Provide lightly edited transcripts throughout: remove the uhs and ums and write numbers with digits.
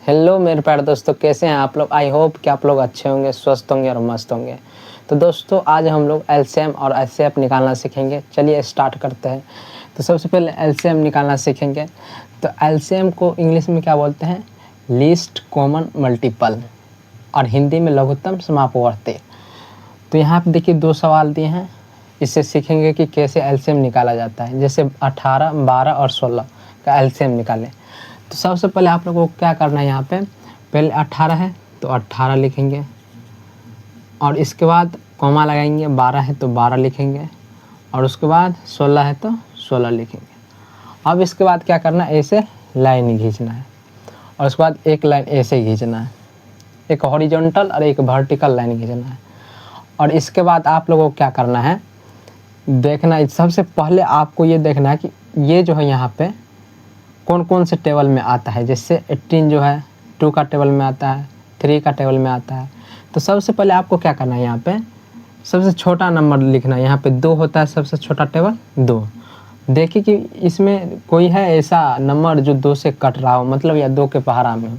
Hello मेरे प्यारे दोस्तों, कैसे हैं आप लोग। आई होप कि आप लोग अच्छे होंगे, स्वस्थ होंगे और मस्त होंगे। तो दोस्तों आज हम लोग एलसीएम और एचसीएफ निकालना सीखेंगे। चलिए स्टार्ट करते हैं। तो सबसे पहले एलसीएम निकालना सीखेंगे। तो एलसीएम को इंग्लिश में क्या बोलते हैं? लीस्ट कॉमन मल्टीपल, और हिंदी में लघुत्तम समापवर्ती। तो यहाँ पे देखिए 2 सवाल दिए हैं। इससे सीखेंगे कि कैसे एलसीएम निकाला जाता है। जैसे 18, 12 और 16 का एलसीएम निकालें। तो सबसे पहले आप लोगों को क्या करना है, यहाँ पे पहले 18 है तो 18 लिखेंगे, और इसके बाद कॉमा लगाएंगे। 12 है तो 12 लिखेंगे, और उसके बाद 16 है तो 16 लिखेंगे। अब इसके बाद क्या करना है, ऐसे लाइन खींचना है, और उसके बाद एक लाइन ऐसे खींचना है, एक हॉरिजॉन्टल और एक वर्टिकल लाइन खींचना है। और इसके बाद आप लोगों को क्या करना है, देखना, सबसे पहले आपको ये देखना है कि ये जो है यहाँ पे कौन कौन से टेबल में आता है। जैसे 18 जो है 2 का टेबल में आता है, 3 का टेबल में आता है। तो सबसे पहले आपको क्या करना है, यहाँ पे सबसे छोटा नंबर लिखना है। यहाँ पे 2 होता है, सबसे छोटा टेबल 2। देखिए कि इसमें कोई है ऐसा नंबर जो 2 से कट रहा हो, मतलब या 2 के पहाड़ा में हो।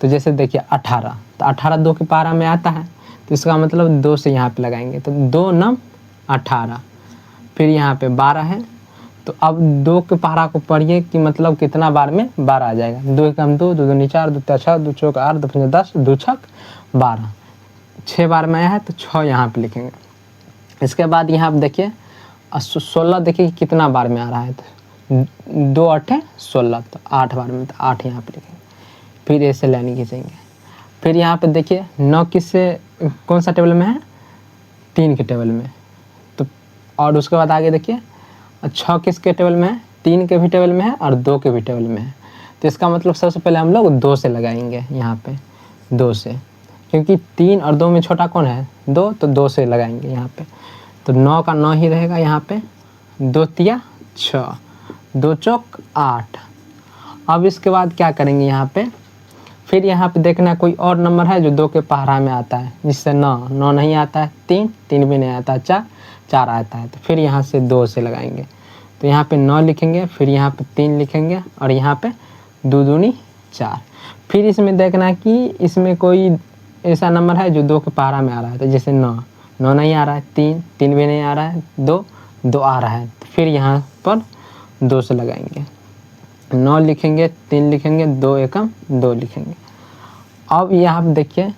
तो जैसे देखिए 18, तो 18 2 के पहाड़ा में आता है, तो इसका मतलब 2 से यहाँ पे लगाएंगे। तो 2 9 18। फिर यहाँ पे 12 है, तो अब 2 के पहाड़ा को पढ़िए कि मतलब कितना बार में 12 आ जाएगा। 2 एकम 2, 2 दूनी 4, 2 तिया 6, 2 चौक 8, 2 पंजे 10, 2 छक 12। 6 बार में आया है तो 6 यहाँ पे लिखेंगे। इसके बाद यहाँ पे देखिए 16, देखिए कि कितना बार में आ रहा है। तो 2 8 16, तो 8 बार में, तो 8 यहाँ पे लिखेंगे। फिर ऐसे लाइन खींचेंगे। फिर यहाँ पे देखिए 9 किससे कौन सा टेबल में है, 3 के टेबल में। तो और उसके बाद आगे देखिए 6 किसके टेबल में है, 3 के भी टेबल में है और 2 के भी टेबल में है। तो इसका मतलब सबसे पहले हम लोग 2 से लगाएंगे यहाँ पे, 2 से, क्योंकि 3 और 2 में छोटा कौन है, 2, तो 2 से लगाएंगे यहाँ पे। तो 9 का 9 ही रहेगा यहाँ पे। 2 तिया 6, 2 चौक 8। अब इसके बाद क्या करेंगे यहाँ पे, फिर यहाँ पे देखना कोई और नंबर है जो 2 के पहाड़ा में आता है। जिससे 9 नहीं आता है, 3 भी नहीं आता है, 4 आता है। तो फिर यहाँ से 2 से लगाएंगे। तो यहाँ पे 9 लिखेंगे, फिर यहाँ पे 3 लिखेंगे, और यहाँ पे 2 दूनी 4। फिर इसमें देखना कि इसमें कोई ऐसा नंबर है जो 2 के पहाड़ा में आ रहा है। तो जैसे 9 नहीं आ रहा है, 3 भी नहीं आ रहा है, 2 आ रहा है। तो फिर यहाँ पर 2 से लगाएंगे। 9 लिखेंगे, 3 लिखेंगे, 2 एकम 2 लिखेंगे। अब यहाँ पे देखिए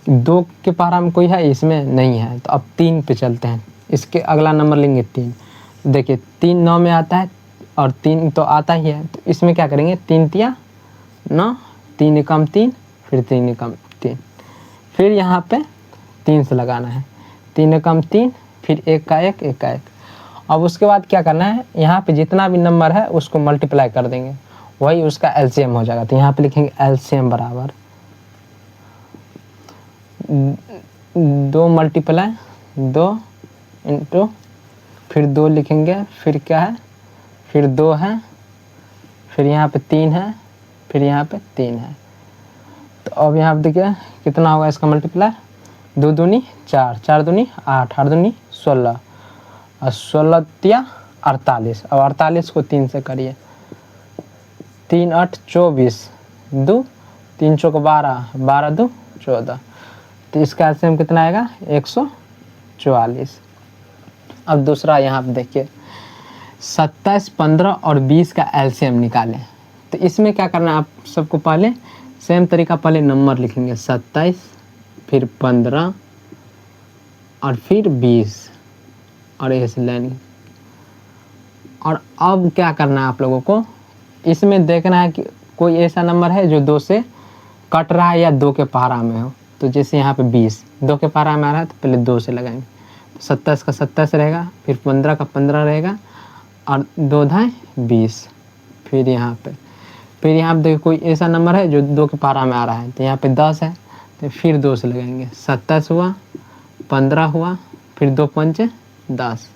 2 के पहाड़ा में कोई है, इसमें नहीं है। तो अब 3 पे चलते हैं। इसके अगला नंबर लेंगे 3। देखिए 3 9 में आता है, और 3 तो आता ही है। तो इसमें क्या करेंगे, 3 तिया 9, 3 एकम 3, फिर 3 एकम 3। फिर यहाँ पे 3 से लगाना है, 3 एकम 3, फिर 1 का 1, 1 का 1। अब उसके बाद क्या करना है, यहाँ पे जितना भी नंबर है उसको मल्टीप्लाई कर देंगे, वही उसका एलसीएम हो जाएगा। तो यहाँ पे लिखेंगे एलसीएम बराबर 2 मल्टीप्लाई 2 इंटू, फिर 2 लिखेंगे, फिर क्या है, फिर 2 है, फिर यहाँ पे 3 है, फिर यहाँ पे 3 है। तो अब यहाँ पे देखिए कितना होगा इसका मल्टीप्लाई, 2 दूनी 4, 4 दूनी 8, 8 दूनी 16, और 16 तिया 48। अब 48 को 3 से करिए, 3 8 24, 2 3 चौक 12, 12 2 14। तो इसका एलसीएम कितना आएगा, 144। अब दूसरा यहाँ पे देखिए 27, 15 और 20 का एलसीएम निकालें। तो इसमें क्या करना है, आप सबको पहले सेम तरीका, पहले नंबर लिखेंगे 27, फिर 15 और फिर 20, और ऐसे लाइन। और अब क्या करना है आप लोगों को, इसमें देखना है कि कोई ऐसा नंबर है जो 2 से कट रहा है या 2 के पहाड़ा में हो। तो जैसे यहाँ पे 20 2 के पहाड़ा में आ रहा है, तो पहले 2 से लगाएंगे। तो 27 का 27 रहेगा, फिर 15 का 15 रहेगा, और 2 धाई 20। फिर यहाँ पे देखिए कोई ऐसा नंबर है जो 2 के पहाड़ा में आ रहा है। तो यहाँ पे 10 है, तो फिर 2 से लगाएंगे। 27 हुआ, 15 हुआ, फिर 2 पंचे 10।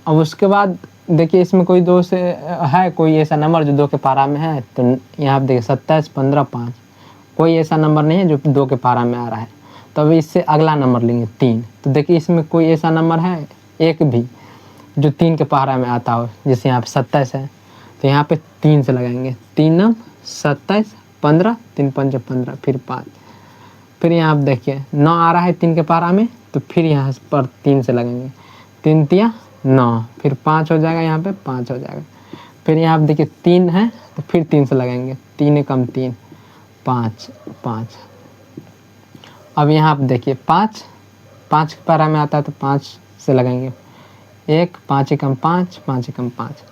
अब उसके बाद देखिए इसमें कोई 2 से है, कोई ऐसा नंबर जो 2 के पहाड़ा में है। तो यहाँ पे देखिए 27 15 5, कोई ऐसा नंबर नहीं है जो 2 के पहाड़ा में आ रहा है। तो अभी इससे अगला नंबर लेंगे 3। तो देखिए इसमें कोई ऐसा नंबर है एक भी जो 3 के पहाड़ा में आता हो। जैसे यहाँ पे 27 है, तो यहाँ पे 3 से लगाएंगे, 3 9 27 15, 3 पंजे 15, फिर 5। फिर यहाँ आप देखिए 9 आ रहा है 3 के पारा में, तो फिर यहाँ पर 3 से लगेंगे, 3 तिया 9, फिर 5 हो जाएगा, यहाँ पे 5 हो जाएगा। फिर यहाँ आप देखिए 3 है तो फिर 3 से लगेंगे, 3 कम 3, 5 5। अब यहाँ आप देखिए 5 के पारा में आता है तो 5 से लगेंगे, 1, 5 कम 5, 5 कम 5।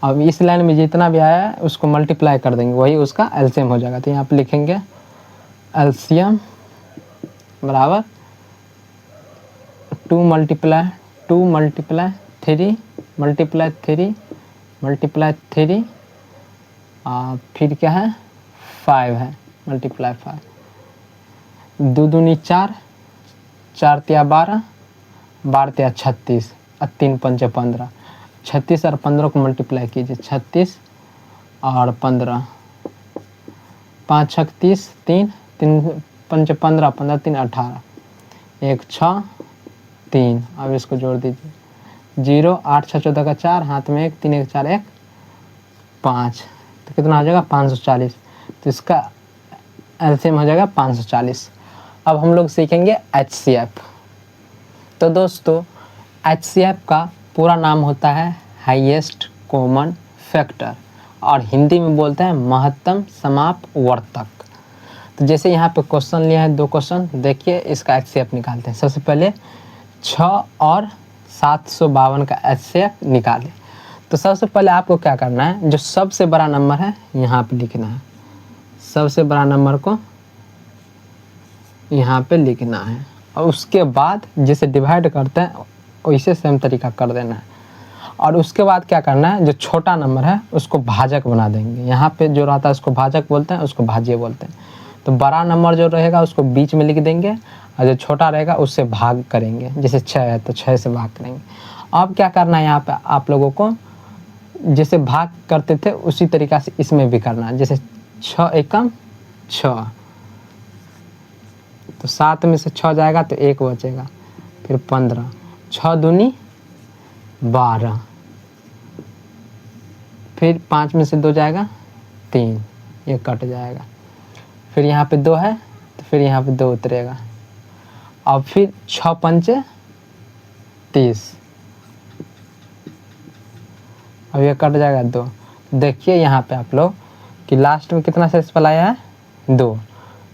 अब इस लाइन में जितना भी आया है उसको मल्टीप्लाई कर देंगे, वही उसका एलसीएम हो जाएगा। तो यहाँ पे लिखेंगे एलसीएम बराबर 2 मल्टीप्लाई 3 मल्टीप्लाई 3 मल्टीप्लाई 3, फिर क्या है 5 है, मल्टीप्लाई 5, 2 दूनी 4, 4 तिया 12, 12 तिया 36, 3 पंजे 15, 36 और 15 को मल्टीप्लाई कीजिए, 36 और 15, 5 छक 30, 3 पंजे 15, 15 3 18, 1 6 3। अब इसको जोड़ दीजिए, 0 8 6 14 का 4, हाथ में 1, 3 1 4 1 5, तो कितना हो जाएगा 540। तो इसका एलसीएम हो जाएगा 540। अब हम लोग सीखेंगे HCF। तो दोस्तों HCF का पूरा नाम होता है हाईएस्ट कॉमन फैक्टर, और हिंदी में बोलते हैं महत्तम समापवर्तक। तो जैसे यहाँ पे क्वेश्चन लिया है 2 क्वेश्चन, देखिए इसका HCF निकालते हैं। सबसे पहले 6 और 752 का HCF निकालें। तो सबसे पहले आपको क्या करना है, जो सबसे बड़ा नंबर है यहाँ पे लिखना है, सबसे बड़ा नंबर को यहाँ पे लिखना है, और उसके बाद जिसे डिवाइड करते हैं वैसे सेम तरीका कर देना है। और उसके बाद क्या करना है, जो छोटा नंबर है उसको भाजक बना देंगे। यहाँ पे जो रहता है उसको भाजक बोलते हैं, उसको भाज्य बोलते हैं। तो बड़ा नंबर जो रहेगा उसको बीच में लिख देंगे, और जो छोटा रहेगा उससे भाग करेंगे। जैसे 6 है तो 6 से भाग करेंगे। अब क्या करना है, यहाँ पे आप लोगों को जैसे भाग करते थे उसी तरीक़ा से इसमें भी करना है। जैसे 6 एकम 6, तो 7 में से 6 जाएगा तो 1 बचेगा, फिर 15, 6 दूनी 12, फिर 5 में से 2 जाएगा 3, ये कट जाएगा। फिर यहाँ पे 2 है तो फिर यहाँ पे 2 उतरेगा। अब फिर 6 पंचे 30, अब ये कट जाएगा 2। देखिए यहाँ पे आप लोग कि लास्ट में कितना शेषफल आया है 2,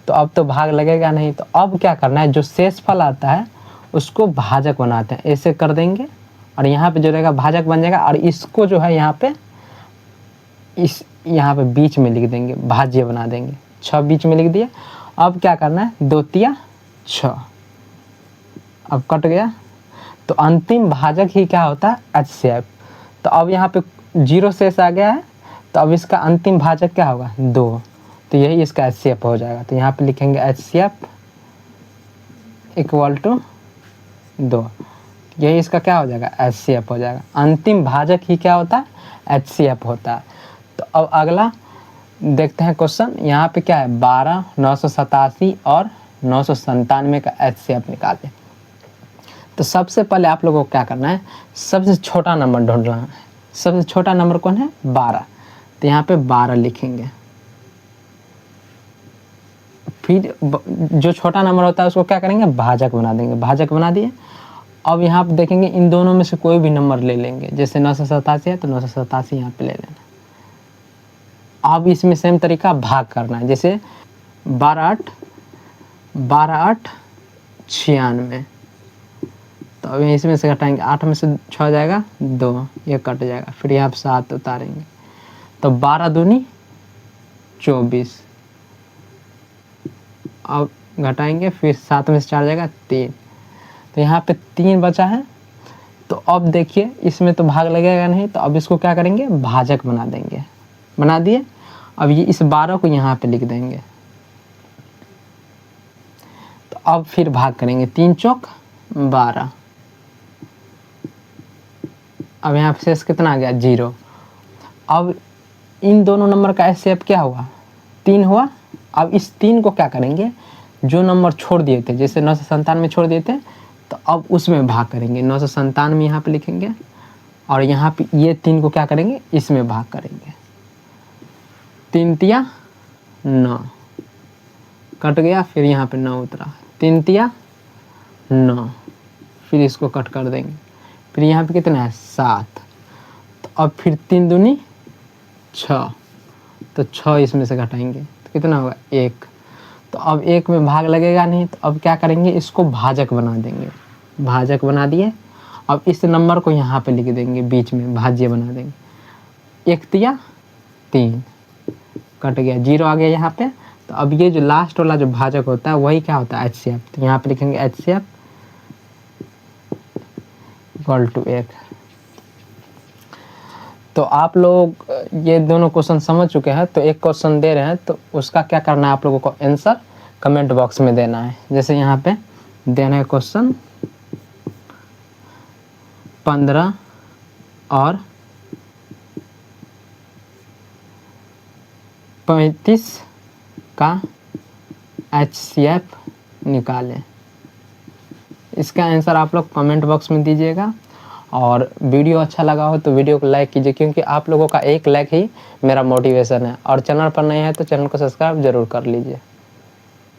तो अब तो भाग लगेगा नहीं। तो अब क्या करना है, जो शेषफल आता है उसको भाजक बनाते हैं, ऐसे कर देंगे, और यहाँ पे जो रहेगा भाजक बन जाएगा। और इसको जो है यहाँ पे यहाँ पे बीच में लिख देंगे, भाज्य बना देंगे। 6 बीच में लिख दिया। अब क्या करना है, 2 तिया 6, अब कट गया। तो अंतिम भाजक ही क्या होता है, HCF। तो अब यहाँ पे 0 शेष आ गया है, तो अब इसका अंतिम भाजक क्या होगा 2, तो यही इसका HCF हो जाएगा। तो यहाँ पे लिखेंगे HCF इक्वल टू 2, यही इसका क्या हो जाएगा HCF हो जाएगा। अंतिम भाजक ही क्या होता है, HCF होता है। तो अब अगला देखते हैं क्वेश्चन। यहाँ पे क्या है 12, 987 और 997 का HCF निकालें। तो सबसे पहले आप लोगों को क्या करना है, सबसे छोटा नंबर ढूंढना है। सबसे छोटा नंबर कौन है 12, तो यहाँ पे 12 लिखेंगे। फिर जो छोटा नंबर होता है उसको क्या करेंगे, भाजक बना देंगे। भाजक बना दिए। अब यहाँ पे देखेंगे इन दोनों में से कोई भी नंबर ले लेंगे। जैसे 987 है तो 987 यहाँ पे ले लेना। अब इसमें सेम तरीका भाग करना है। जैसे 12 8 96, तो अब इसमें से घटाएंगे, 8 में से 6 जाएगा 2, ये कट जाएगा। फिर यहाँ पे 7 उतारेंगे, तो 12 दूनी 24, अब घटाएंगे, फिर 7 में से 4 जाएगा 3, तो यहाँ पे 3 बचा है। तो अब देखिए इसमें तो भाग लगेगा नहीं, तो अब इसको क्या करेंगे, भाजक बना देंगे। बना दिए। अब ये इस 12 को यहाँ पे लिख देंगे। तो अब फिर भाग करेंगे, 3 चौक 12। अब यहाँ पे शेष कितना आ गया 0। अब इन दोनों नंबर का HCF क्या हुआ 3 हुआ। अब इस 3 को क्या करेंगे, जो नंबर छोड़ दिए थे, जैसे 997 में छोड़ दिए थे, तो अब उसमें भाग करेंगे। 997 यहाँ पे लिखेंगे, और यहाँ पे ये 3 को क्या करेंगे, इसमें भाग करेंगे। 3 तिया 9 कट गया, फिर यहाँ पे 9 उतरा, 3 तिया 9, फिर इसको कट कर देंगे, फिर यहाँ पे कितना है 7, तो अब फिर 3 दूनी 6, तो 6 इसमें से घटाएंगे तो कितना होगा 1। तो अब 1 में भाग लगेगा नहीं, तो अब क्या करेंगे, इसको भाजक बना देंगे, भाजक बना दिए। अब इस नंबर को यहाँ पे लिख देंगे, बीच में भाज्य बना देंगे, 1 तिया 3 कट गया, 0 आ गया यहाँ पे। तो अब ये जो लास्ट वाला जो भाजक होता है वही क्या होता है HCF, तो यहाँ पे लिखेंगे HCF इक्वल टू 1। तो आप लोग ये दोनों क्वेश्चन समझ चुके हैं, तो एक क्वेश्चन दे रहे हैं, तो उसका क्या करना है आप लोगों को, आंसर कमेंट बॉक्स में देना है। जैसे यहाँ पे देना है क्वेश्चन 15 और 35 का HCF निकालें। इसका आंसर आप लोग कमेंट बॉक्स में दीजिएगा। और वीडियो अच्छा लगा हो तो वीडियो को लाइक कीजिए, क्योंकि आप लोगों का एक लाइक ही मेरा मोटिवेशन है। और चैनल पर नए हैं तो चैनल को सब्सक्राइब जरूर कर लीजिए।